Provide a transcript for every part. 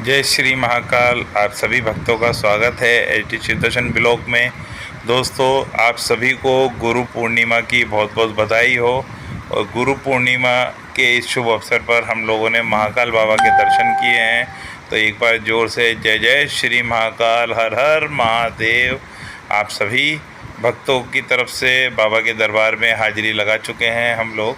जय श्री महाकाल। आप सभी भक्तों का स्वागत है एचडी सुदर्शन ब्लॉग में। दोस्तों, आप सभी को गुरु पूर्णिमा की बहुत बहुत बधाई हो। और गुरु पूर्णिमा के इस शुभ अवसर पर हम लोगों ने महाकाल बाबा के दर्शन किए हैं। तो एक बार जोर से जय जय श्री महाकाल, हर हर महादेव। आप सभी भक्तों की तरफ से बाबा के दरबार में हाजिरी लगा चुके हैं हम लोग,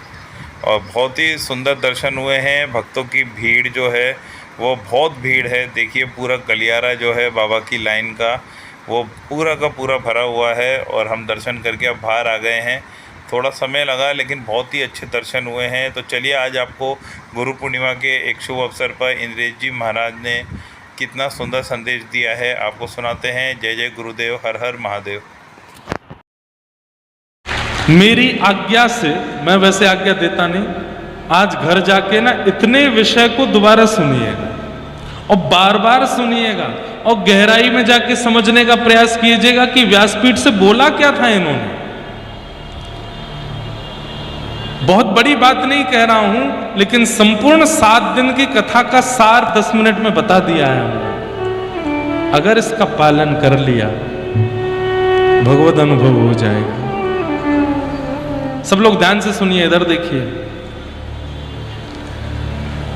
और बहुत ही सुंदर दर्शन हुए हैं। भक्तों की भीड़ जो है वो बहुत भीड़ है। देखिए, पूरा गलियारा जो है बाबा की लाइन का वो पूरा का पूरा भरा हुआ है। और हम दर्शन करके अब बाहर आ गए हैं। थोड़ा समय लगा लेकिन बहुत ही अच्छे दर्शन हुए हैं। तो चलिए, आज आपको गुरु पूर्णिमा के एक शुभ अवसर पर इंद्रेश जी महाराज ने कितना सुंदर संदेश दिया है आपको सुनाते हैं। जय जय गुरुदेव, हर हर महादेव। मेरी आज्ञा से, मैं वैसे आज्ञा देता नहीं, आज घर जाके ना इतने विषय को दोबारा सुनिएगा और बार बार सुनिएगा और गहराई में जाके समझने का प्रयास कीजिएगा कि व्यासपीठ से बोला क्या था इन्होंने। बहुत बड़ी बात नहीं कह रहा हूं, लेकिन संपूर्ण 7 दिन की कथा का सार 10 मिनट में बता दिया है हमने। अगर इसका पालन कर लिया, भगवत अनुभव हो जाएगा। सब लोग ध्यान से सुनिए, इधर देखिए।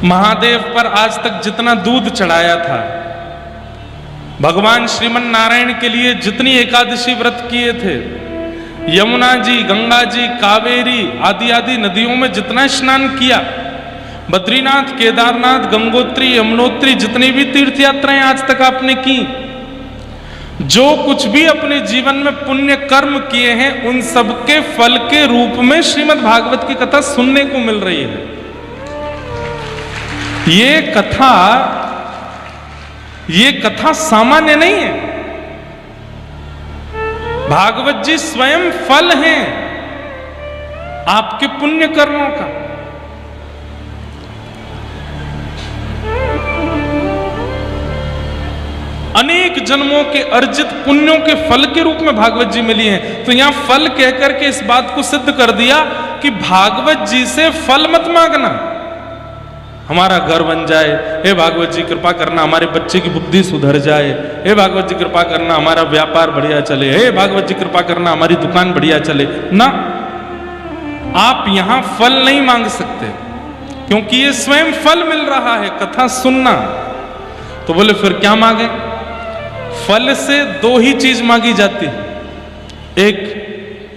महादेव पर आज तक जितना दूध चढ़ाया था, भगवान श्रीमन नारायण के लिए जितनी एकादशी व्रत किए थे, यमुना जी, गंगा जी, कावेरी आदि आदि नदियों में जितना स्नान किया, बद्रीनाथ, केदारनाथ, गंगोत्री, यमुनोत्री, जितनी भी तीर्थ यात्राएं आज तक आपने की, जो कुछ भी अपने जीवन में पुण्य कर्म किए हैं, उन सब के फल के रूप में श्रीमद् भागवत की कथा सुनने को मिल रही है। ये कथा सामान्य नहीं है। भागवत जी स्वयं फल हैं आपके पुण्य कर्मों का। अनेक जन्मों के अर्जित पुण्यों के फल के रूप में भागवत जी मिली हैं। तो यहां फल कहकर के इस बात को सिद्ध कर दिया कि भागवत जी से फल मत मांगना। हमारा घर बन जाए, हे भागवत जी कृपा करना हमारे बच्चे की बुद्धि सुधर जाए, हे भागवत जी कृपा करना हमारा व्यापार बढ़िया चले, हे भागवत जी कृपा करना हमारी दुकान बढ़िया चले। ना, आप यहां फल नहीं मांग सकते, क्योंकि ये स्वयं फल मिल रहा है कथा सुनना। तो बोले फिर क्या मांगे? फल से 2 ही चीज मांगी जाती है। एक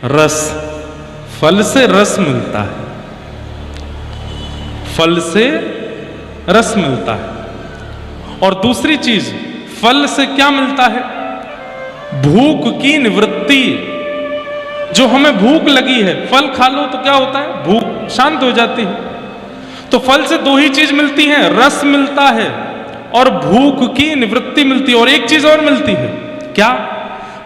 रस, फल से रस मिलता है, फल से रस मिलता है। और दूसरी चीज, फल से क्या मिलता है? भूख की निवृत्ति। जो हमें भूख लगी है, फल खा लो तो क्या होता है? भूख शांत हो जाती है। तो फल से 2 ही चीज मिलती हैं, रस मिलता है और भूख की निवृत्ति मिलती है। और एक चीज और मिलती है, क्या?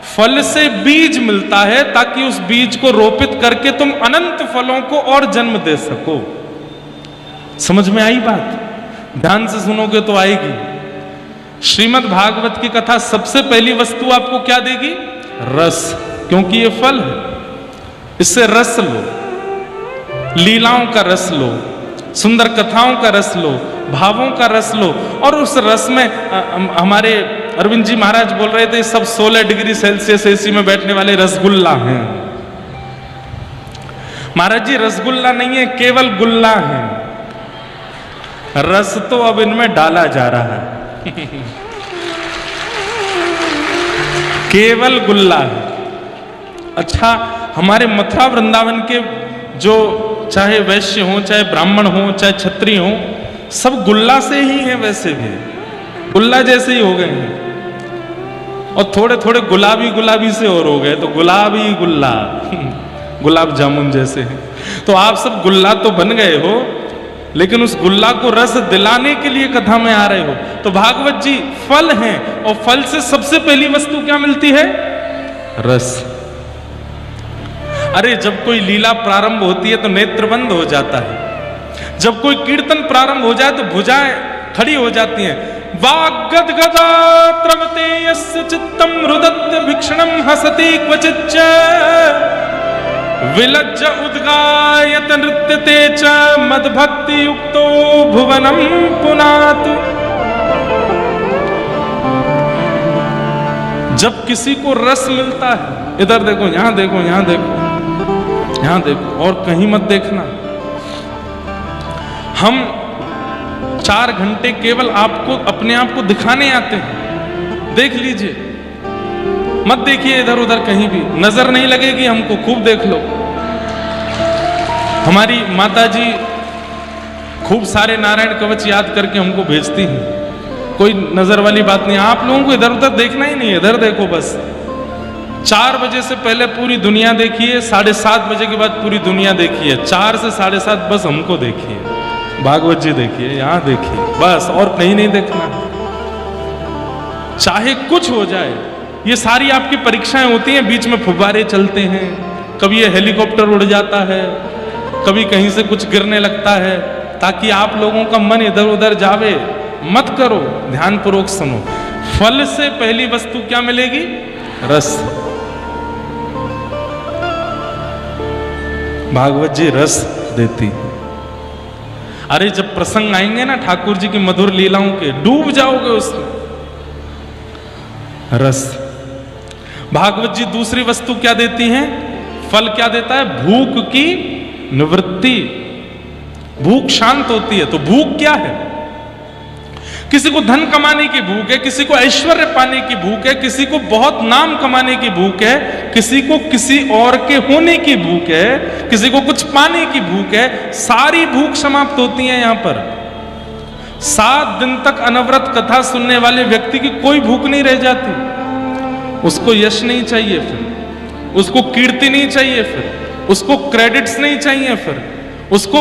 फल से बीज मिलता है, ताकि उस बीज को रोपित करके तुम अनंत फलों को और जन्म दे सको। समझ में आई बात? ध्यान से सुनोगे तो आएगी। श्रीमद् भागवत की कथा सबसे पहली वस्तु आपको क्या देगी? रस, क्योंकि ये फल है। इससे रस लो, लीलाओं का रस लो, सुंदर कथाओं का रस लो, भावों का रस लो। और उस रस में हमारे अरविंद जी महाराज बोल रहे थे, सब 16 डिग्री सेल्सियस एसी में बैठने वाले रसगुल्ला हैं। महाराज जी, रसगुल्ला नहीं है, केवल गुल्ला है। रस तो अब इनमें डाला जा रहा है। केवल गुल्ला है। अच्छा, हमारे मथुरा वृंदावन के जो चाहे वैश्य हो, चाहे ब्राह्मण हो, चाहे क्षत्रिय हो, सब गुल्ला से ही हैं। वैसे भी गुल्ला जैसे ही हो गए हैं, और थोड़े थोड़े गुलाबी गुलाबी से और हो गए, तो गुलाबी गुल्ला गुलाब जामुन जैसे हैं। तो आप सब गुल्ला तो बन गए हो, लेकिन उस गुल्ला को रस दिलाने के लिए कथा में आ रहे हो। तो भागवत जी फल हैं, और फल से सबसे पहली वस्तु क्या मिलती है? रस। अरे, जब कोई लीला प्रारंभ होती है तो नेत्र बंद हो जाता है। जब कोई कीर्तन प्रारंभ हो जाए तो भुजाएं खड़ी हो जाती हैं। वाग्गदगदा त्रवते यस्य चित्तम रुदत्य भिक्षणम हसति क्वचिच्च विलज्ज उद्गायत नृत्यते च मद्भक्ति युक्तो भुवनम पुनातु। किसी को रस मिलता है, इधर देखो, यहां देखो, यहां देखो, यहां देखो, और कहीं मत देखना। हम 4 घंटे केवल आपको अपने आप को दिखाने आते हैं, देख लीजिए, मत देखिए इधर उधर कहीं भी, नजर नहीं लगेगी हमको, खूब देख लो। हमारी माता जी खूब सारे नारायण कवच याद करके हमको भेजती हैं, कोई नजर वाली बात नहीं। आप लोगों को इधर उधर देखना ही नहीं, इधर देखो बस। 4 बजे से पहले पूरी दुनिया देखिए, 7:30 बजे के बाद पूरी दुनिया देखिए, 4 से 7:30 बस हमको देखिए, भागवत जी देखिए, यहां देखिए, बस, और कहीं नहीं देखना। चाहे कुछ हो जाए, ये सारी आपकी परीक्षाएं होती हैं, बीच में फुब्बारे चलते हैं, कभी ये हेलीकॉप्टर उड़ जाता है, कभी कहीं से कुछ गिरने लगता है, ताकि आप लोगों का मन इधर उधर जावे। मत करो, ध्यान पूर्वक सुनो। फल से पहली वस्तु क्या मिलेगी? रस। भागवत जी रस देती है। अरे जब प्रसंग आएंगे ना ठाकुर जी की मधुर लीलाओं के, डूब जाओगे उसमें। रस। भागवत जी दूसरी वस्तु क्या देती हैं? फल क्या देता है? भूख की निवृत्ति। भूख शांत होती है। तो भूख क्या है? किसी को धन कमाने की भूख है, किसी को ऐश्वर्य पाने की भूख है, किसी को बहुत नाम कमाने की भूख है, किसी को किसी और के होने की भूख है, किसी को कुछ पाने की भूख है। सारी भूख समाप्त होती है यहां पर। 7 दिन तक अनवरत कथा सुनने वाले व्यक्ति की कोई भूख नहीं रह जाती। उसको यश नहीं चाहिए, फिर उसको कीर्ति नहीं चाहिए, फिर उसको क्रेडिट्स नहीं चाहिए, फिर उसको,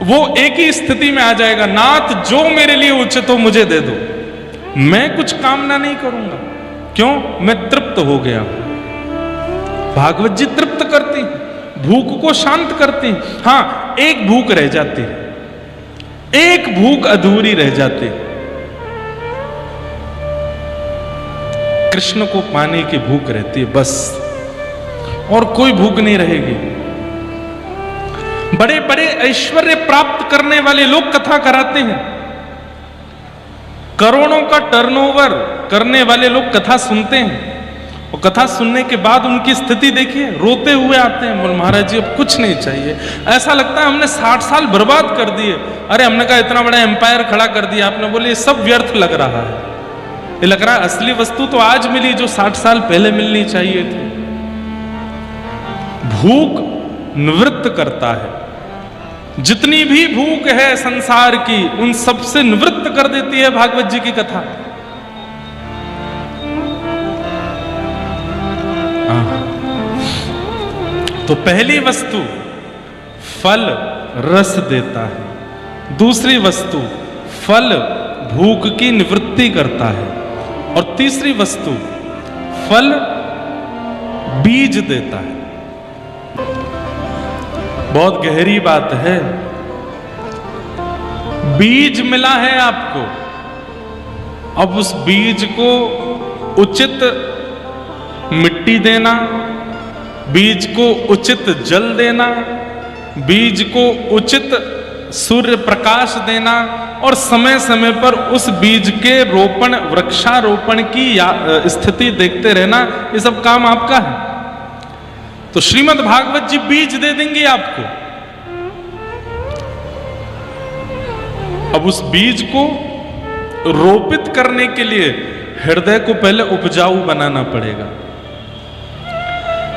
वो एक ही स्थिति में आ जाएगा, नाथ जो मेरे लिए उचित हो मुझे दे दो, मैं कुछ कामना नहीं करूंगा। क्यों? मैं तृप्त हो गया। भागवत जी तृप्त करती, भूख को शांत करती। हां, एक भूख रह जाती है, एक भूख अधूरी रह जाती है। कृष्ण को पाने की भूख रहती है, बस, और कोई भूख नहीं रहेगी। बड़े बड़े ऐश्वर्य प्राप्त करने वाले लोग कथा कराते हैं, करोड़ों का टर्नओवर करने वाले लोग कथा सुनते हैं, और कथा सुनने के बाद उनकी स्थिति देखिए, रोते हुए आते हैं, बोल महाराज जी अब कुछ नहीं चाहिए। ऐसा लगता है हमने 60 साल बर्बाद कर दिए। अरे हमने कहा इतना बड़ा एम्पायर खड़ा कर दिया आपने, बोले ये सब व्यर्थ लग रहा है। ये लग रहा है असली वस्तु तो आज मिली जो 60 साल पहले मिलनी चाहिए थी। भूख निवृत्त करता है। जितनी भी भूख है संसार की, उन सबसे निवृत्त कर देती है भागवत जी की कथा। तो पहली वस्तु फल रस देता है, दूसरी वस्तु फल भूख की निवृत्ति करता है, और तीसरी वस्तु फल बीज देता है। बहुत गहरी बात है। बीज मिला है आपको, अब उस बीज को उचित मिट्टी देना, बीज को उचित जल देना, बीज को उचित सूर्य प्रकाश देना, और समय समय पर उस बीज के रोपण, वृक्षारोपण की स्थिति देखते रहना, ये सब काम आपका है। तो श्रीमद् भागवत जी बीज दे देंगे आपको। अब उस बीज को रोपित करने के लिए हृदय को पहले उपजाऊ बनाना पड़ेगा।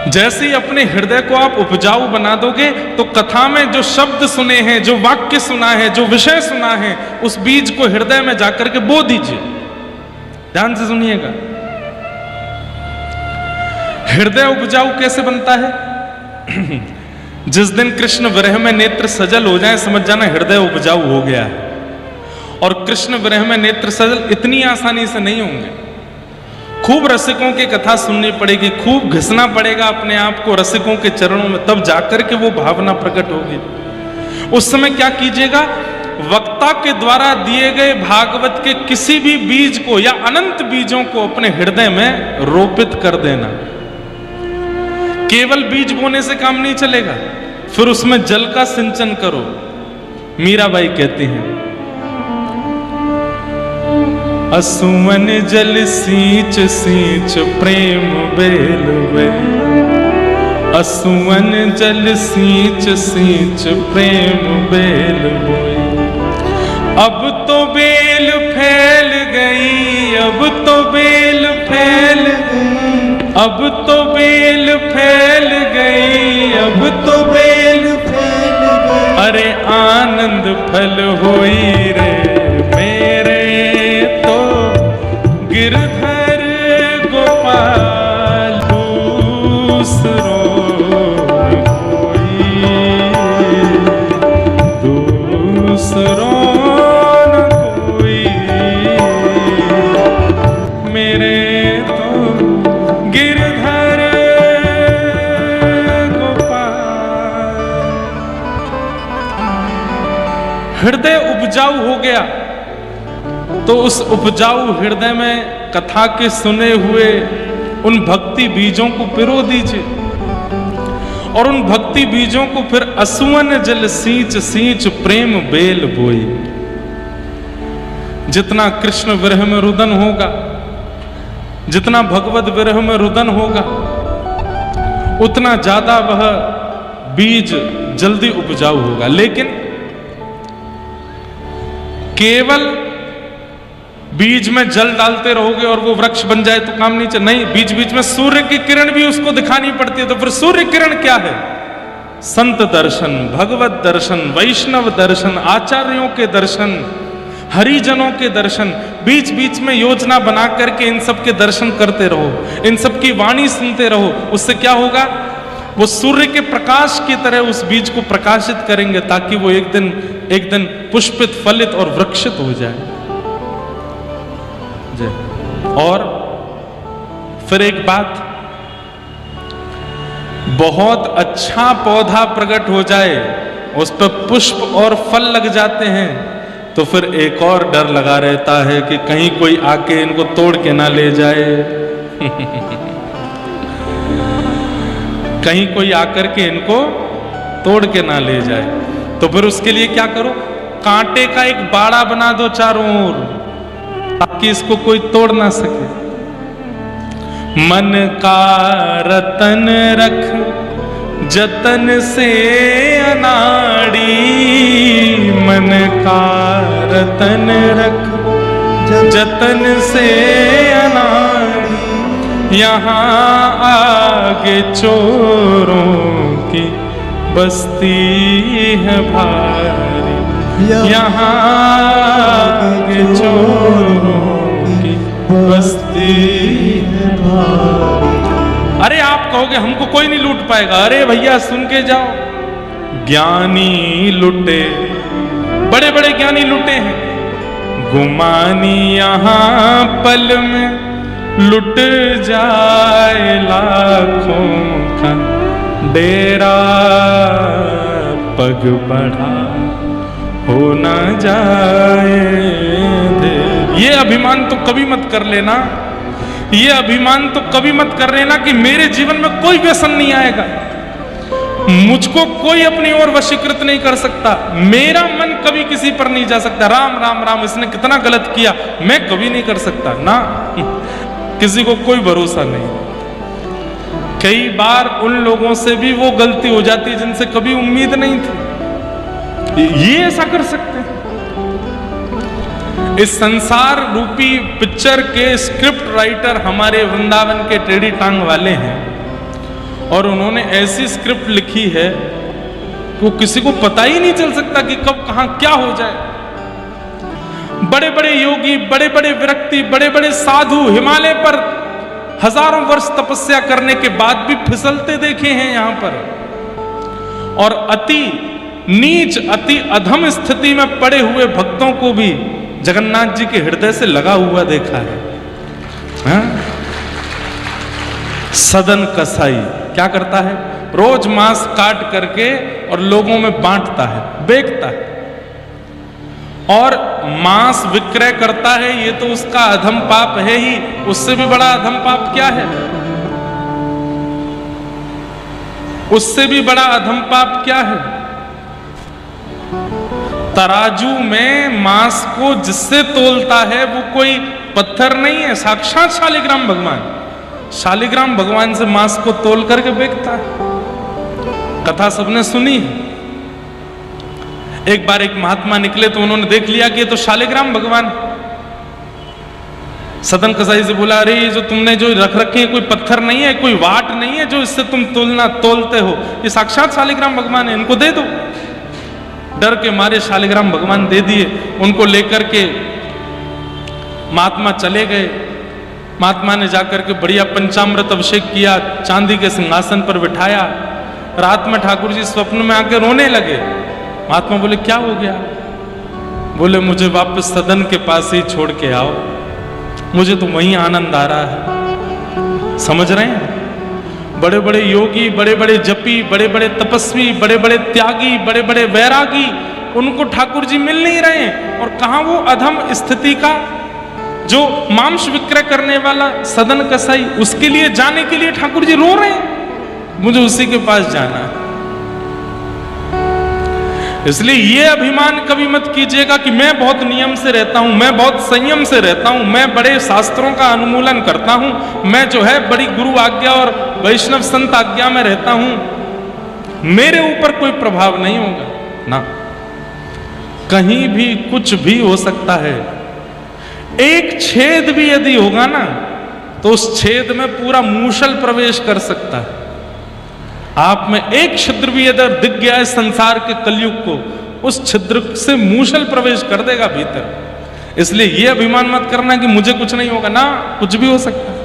जैसे ही अपने हृदय को आप उपजाऊ बना दोगे, तो कथा में जो शब्द सुने हैं, जो वाक्य सुना है, जो विषय सुना है, उस बीज को हृदय में जाकर के बो दीजिए। ध्यान से सुनिएगा। हृदय उपजाऊ कैसे बनता है? जिस दिन कृष्ण विरह में नेत्र सजल हो जाए, समझ जाना हृदय उपजाऊ हो गया है। और कृष्ण विरह में नेत्र सजल इतनी आसानी से नहीं होंगे। खूब रसिकों की कथा सुननी पड़ेगी, खूब घिसना पड़ेगा अपने आप को रसिकों के चरणों में, तब जाकर के वो भावना प्रकट होगी। उस समय क्या कीजिएगा? वक्ता के द्वारा दिए गए भागवत के किसी भी बीज को या अनंत बीजों को अपने हृदय में रोपित कर देना। केवल बीज बोने से काम नहीं चलेगा, फिर उसमें जल का सिंचन करो। मीराबाई कहती हैं, असुवन जल सींच सींच प्रेम बेल वे, असुवन जल सींच सींच प्रेम बेल बोई। अब तो बेल फैल गई, अब तो बेल फैल गई, अब तो बेल फैल गई, अब तो बेल फैल गई। अरे आनंद फल होई रे मेरे तो गिरधर गोपाल, दूसरों कोई, दूसरों मेरे तो गिरधर गोपाल। हृदय उपजाऊ हो गया तो उस उपजाऊ हृदय में कथा के सुने हुए उन भक्ति बीजों को पिरो दीजिए, और उन भक्ति बीजों को फिर असुवन जल सींच सींच प्रेम बेल बोई। जितना कृष्ण विरह में रुदन होगा, जितना भगवत विरह में रुदन होगा, उतना ज्यादा वह बीज जल्दी उपजाऊ होगा। लेकिन केवल बीज में जल डालते रहोगे और वो वृक्ष बन जाए तो काम नहीं चल, नहीं, बीच बीच में सूर्य की किरण भी उसको दिखानी पड़ती है। तो फिर सूर्य किरण क्या है? संत दर्शन, भगवत दर्शन, वैष्णव दर्शन, आचार्यों के दर्शन, हरिजनों के दर्शन। बीच बीच में योजना बना करके इन सब के दर्शन करते रहो, इन सब की वाणी सुनते रहो। उससे क्या होगा? वो सूर्य के प्रकाश की तरह उस बीज को प्रकाशित करेंगे, ताकि वो एक दिन पुष्पित, फलित और वृक्षित हो जाए। और फिर एक बात, बहुत अच्छा पौधा प्रकट हो जाए, उस पर पुष्प और फल लग जाते हैं, तो फिर एक और डर लगा रहता है कि कहीं कोई आके इनको तोड़ के ना ले जाए। कहीं कोई आकर के इनको तोड़ के ना ले जाए। तो फिर उसके लिए क्या करो? कांटे का एक बाड़ा बना दो चारों ओर, ताकि इसको कोई तोड़ ना सके। मन का रतन रख जतन से अनाड़ी, मन का रतन रख जतन से अनाड़ी। यहाँ आगे चोरों की बस्ती है भारी, यहाँ आगे चोरों की बस्ती है भारी। अरे आप कहोगे हमको कोई नहीं लूट पाएगा। अरे भैया सुन के जाओ, ज्ञानी लुटे, बड़े बड़े ज्ञानी लुटे हैं। गुमानी यहाँ पल में लुट जाए लाखों का डेरा, पग बढ़ा हो ना जाए दे। ये अभिमान तो कभी मत कर लेना, ये अभिमान तो कभी मत कर लेना कि मेरे जीवन में कोई व्यसन नहीं आएगा, मुझको कोई अपनी ओर वशीकृत नहीं कर सकता, मेरा मन कभी किसी पर नहीं जा सकता। राम राम राम, इसने कितना गलत किया, मैं कभी नहीं कर सकता ना। किसी को कोई भरोसा नहीं। कई बार उन लोगों से भी वो गलती हो जाती है जिनसे कभी उम्मीद नहीं थी। ये ऐसा कर सकते हैं। इस संसार रूपी पिक्चर के स्क्रिप्ट राइटर हमारे वृंदावन के टेढ़ी टांग वाले हैं, और उन्होंने ऐसी स्क्रिप्ट लिखी है कि वो किसी को पता ही नहीं चल सकता कि कब कहां क्या हो जाए। बड़े बड़े योगी, बड़े बड़े विरक्ति, बड़े बड़े साधु हिमालय पर हजारों वर्ष तपस्या करने के बाद भी फिसलते देखे हैं यहां पर, और अति नीच, अति अधम स्थिति में पड़े हुए भक्तों को भी जगन्नाथ जी के हृदय से लगा हुआ देखा है। हाँ? सदन कसाई क्या करता है? रोज मांस काट करके और लोगों में बांटता है, बेचता है, और मांस विक्रय करता है। ये तो उसका अधम पाप है ही, उससे भी बड़ा अधम पाप क्या है? उससे भी बड़ा अधम पाप क्या है? तराजू में मांस को जिससे तोलता है वो कोई पत्थर नहीं है, साक्षात शालिग्राम भगवान। शालिग्राम भगवान से मांस को तोल करके बेचता है। कथा सबने सुनी है। एक बार एक महात्मा निकले तो उन्होंने देख लिया कि ये तो शालिग्राम भगवान। सदन कसाई से बोला, अरे ये जो तुमने जो रख रखे हैं कोई पत्थर नहीं है, कोई वाट नहीं है जो इससे तुम तोलते हो, ये साक्षात शालिग्राम भगवान है, इनको दे दो। डर के मारे शालिग्राम भगवान दे दिए। उनको लेकर के महात्मा चले गए। महात्मा ने जाकर के बढ़िया पंचामृत अभिषेक किया, चांदी के सिंहासन पर बिठाया। रात में ठाकुर जी स्वप्न में आके रोने लगे। महात्मा बोले, क्या हो गया? बोले, मुझे वापस सदन के पास ही छोड़ के आओ, मुझे तो वहीं आनंद आ रहा है। समझ रहे हैं? बड़े बड़े योगी, बड़े बड़े जपी, बड़े बड़े तपस्वी, बड़े बड़े त्यागी, बड़े बड़े वैरागी, उनको ठाकुर जी मिल नहीं रहे हैं। और कहां वो अधम स्थिति का जो मांस विक्रय करने वाला सदन कसाई, उसके लिए जाने के लिए ठाकुर जी रो रहे हैं, मुझे उसी के पास जाना है। इसलिए ये अभिमान कभी मत कीजिएगा कि मैं बहुत नियम से रहता हूं, मैं बहुत संयम से रहता हूं, मैं बड़े शास्त्रों का अनुमूलन करता हूं, मैं जो है बड़ी गुरु आज्ञा और वैष्णव संत आज्ञा में रहता हूं, मेरे ऊपर कोई प्रभाव नहीं होगा ना। कहीं भी कुछ भी हो सकता है। एक छेद भी यदि होगा ना तो उस छेद में पूरा मूषल प्रवेश कर सकता है। आप में एक छिद्र भी यदि दिख गया है संसार के कलयुग को, उस छिद्र से मूषल प्रवेश कर देगा भीतर। इसलिए यह अभिमान मत करना कि मुझे कुछ नहीं होगा ना, कुछ भी हो सकता है।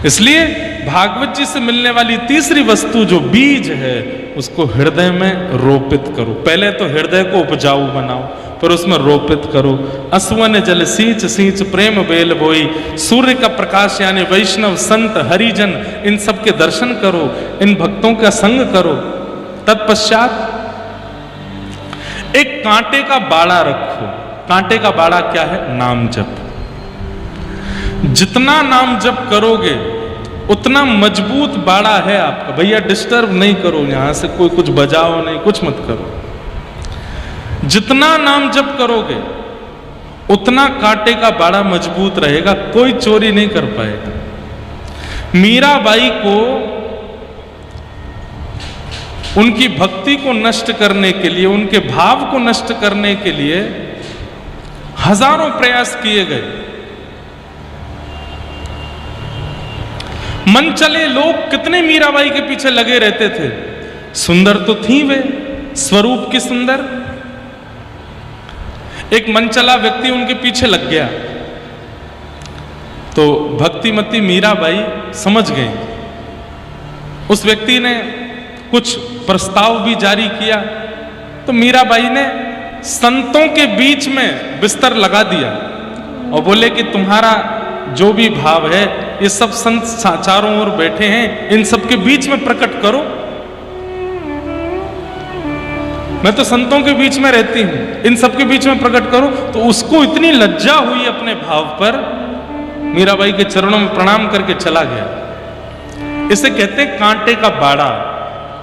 इसलिए भागवत जी से मिलने वाली तीसरी वस्तु जो बीज है, उसको हृदय में रोपित करो। पहले तो हृदय को उपजाऊ बनाओ, फिर उसमें रोपित करो। असुवन जल सींच सींच प्रेम बेल बोई। सूर्य का प्रकाश यानी वैष्णव संत हरिजन, इन सब के दर्शन करो, इन भक्तों का संग करो। तत्पश्चात एक कांटे का बाड़ा रखो। कांटे का बाड़ा क्या है? नाम जप। जितना नाम जप करोगे उतना मजबूत बाड़ा है आपका। भैया डिस्टर्ब नहीं करो, यहां से कोई कुछ बजाओ नहीं, कुछ मत करो। जितना नाम जप करोगे उतना कांटे का बाड़ा मजबूत रहेगा, कोई चोरी नहीं कर पाएगा। मीराबाई को उनकी भक्ति को नष्ट करने के लिए, उनके भाव को नष्ट करने के लिए हजारों प्रयास किए गए। मनचले लोग कितने मीराबाई के पीछे लगे रहते थे। सुंदर तो थी वे, स्वरूप की सुंदर। एक मनचला व्यक्ति उनके पीछे लग गया तो भक्तिमती मीराबाई समझ गई। उस व्यक्ति ने कुछ प्रस्ताव भी जारी किया तो मीराबाई ने संतों के बीच में बिस्तर लगा दिया और बोले कि तुम्हारा जो भी भाव है, ये सब संत चारों ओर बैठे हैं, इन सब के बीच में प्रकट करो। मैं तो संतों के बीच में रहती हूं, इन सब के बीच में प्रकट करो। तो उसको इतनी लज्जा हुई अपने भाव पर, मीराबाई के चरणों में प्रणाम करके चला गया। इसे कहते हैं कांटे का बाड़ा।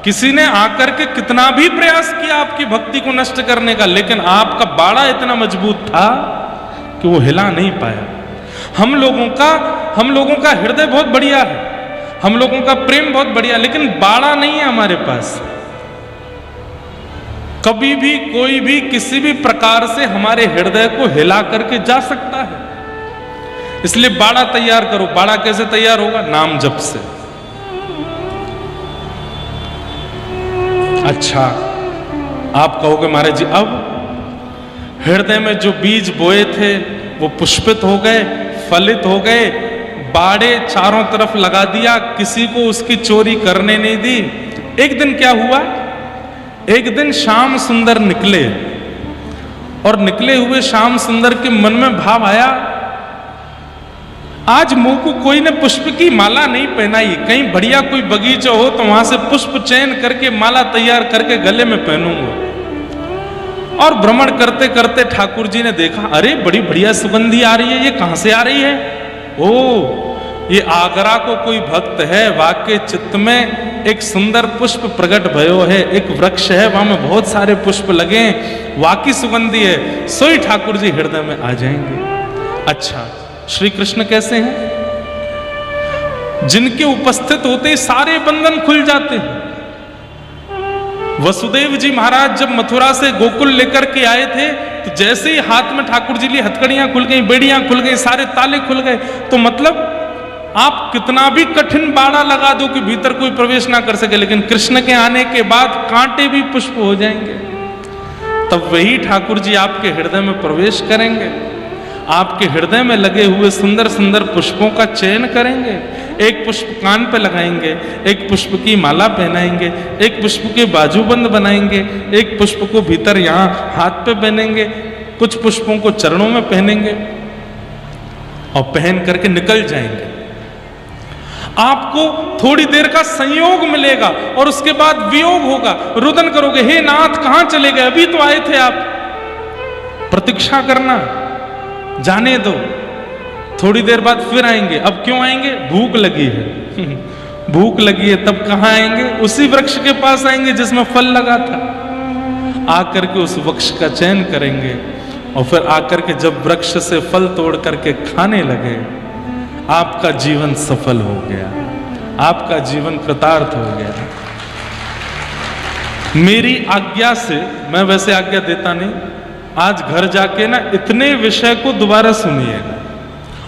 किसी ने आकर के कितना भी प्रयास किया आपकी भक्ति को नष्ट करने का, लेकिन आपका बाड़ा इतना मजबूत था कि वो हिला नहीं पाया। हम लोगों का हृदय बहुत बढ़िया है, हम लोगों का प्रेम बहुत बढ़िया, लेकिन बाड़ा नहीं है हमारे पास। कभी भी कोई भी किसी भी प्रकार से हमारे हृदय को हिला करके जा सकता है। इसलिए बाड़ा तैयार करो। बाड़ा कैसे तैयार होगा? नाम जप से। अच्छा, आप कहोगे महाराज जी अब हृदय में जो बीज बोए थे वो पुष्पित हो गए, फलित हो गए, बाड़े चारों तरफ लगा दिया, किसी को उसकी चोरी करने नहीं दी। एक दिन क्या हुआ? एक दिन श्याम सुंदर निकले और निकले हुए श्याम सुंदर के मन में भाव आया, आज मुंह को कोई ने पुष्प की माला नहीं पहनाई, कहीं बढ़िया कोई बगीचा हो तो वहां से पुष्प चयन करके माला तैयार करके गले में पहनूंगा। और भ्रमण करते करते ठाकुर जी ने देखा, अरे बड़ी बढ़िया सुगंधी आ रही है, ये कहां से आ रही है? ओ, ये आगरा को कोई भक्त है, वाके चित्त में एक सुंदर पुष्प प्रकट भयो है, एक वृक्ष है, वहां में बहुत सारे पुष्प लगे हैं, वाकी सुगंधी है, सोई ठाकुर जी हृदय में आ जाएंगे। अच्छा, श्री कृष्ण कैसे हैं? जिनके उपस्थित होते ही सारे बंधन खुल जाते हैं। वसुदेव जी महाराज जब मथुरा से गोकुल लेकर के आए थे, तो जैसे ही हाथ में ठाकुर जी लिए हथकड़ियां खुल गई, बेड़ियां खुल गई, सारे ताले खुल गए। तो मतलब आप कितना भी कठिन बाड़ा लगा दो कि भीतर कोई प्रवेश ना कर सके, लेकिन कृष्ण के आने के बाद कांटे भी पुष्प हो जाएंगे। तब वही ठाकुर जी आपके हृदय में प्रवेश करेंगे, आपके हृदय में लगे हुए सुंदर सुंदर पुष्पों का चयन करेंगे। एक पुष्प कान पे लगाएंगे, एक पुष्प की माला पहनाएंगे, एक पुष्प के बाजूबंद बनाएंगे, एक पुष्प को भीतर यहाँ हाथ पे पहनेंगे, कुछ पुष्पों को चरणों में पहनेंगे और पहन करके निकल जाएंगे। आपको थोड़ी देर का संयोग मिलेगा और उसके बाद वियोग होगा। रुदन करोगे, हे नाथ कहां चले गए, अभी तो आए थे आप। प्रतीक्षा करना, जाने दो, थोड़ी देर बाद फिर आएंगे। अब क्यों आएंगे? भूख लगी है भूख लगी है, तब कहां आएंगे? उसी वृक्ष के पास आएंगे जिसमें फल लगा था। आकर के उस वृक्ष का चयन करेंगे और फिर आकर के जब वृक्ष से फल तोड़ करके खाने लगे, आपका जीवन सफल हो गया, आपका जीवन कृतार्थ हो गया। मेरी आज्ञा से, मैं वैसे आज्ञा देता नहीं, आज घर जाके ना इतने विषय को दोबारा सुनिएगा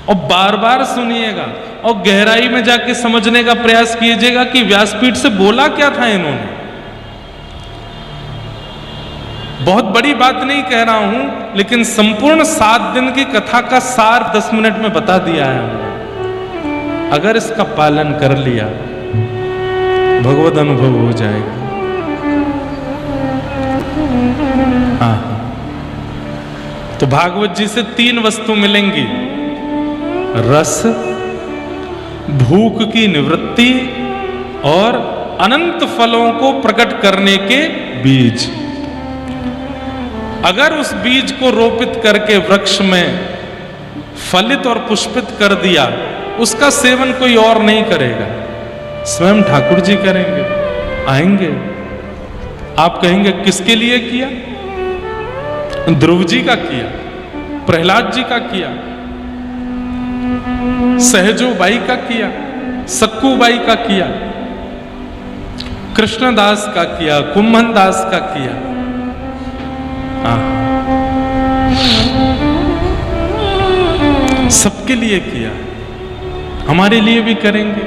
और बार बार सुनिएगा और गहराई में जाके समझने का प्रयास कीजिएगा कि व्यासपीठ से बोला क्या था इन्होंने। बहुत बड़ी बात नहीं कह रहा हूं, लेकिन संपूर्ण 7 दिन की कथा का सार 10 मिनट में बता दिया है हमने। अगर इसका पालन कर लिया, भगवत अनुभव हो जाएगा। हाँ, तो भागवत जी से 3 वस्तु मिलेंगी: रस, भूख की निवृत्ति और अनंत फलों को प्रकट करने के बीज। अगर उस बीज को रोपित करके वृक्ष में फलित और पुष्पित कर दिया, उसका सेवन कोई और नहीं करेगा, स्वयं ठाकुर जी करेंगे, आएंगे। आप कहेंगे किसके लिए किया? ध्रुव जी का किया, प्रहलाद जी का किया, सहजो बाई का किया, सक्कू बाई का किया, कृष्णदास का किया, कुंभन दास का किया। सबके लिए किया, हमारे लिए भी करेंगे।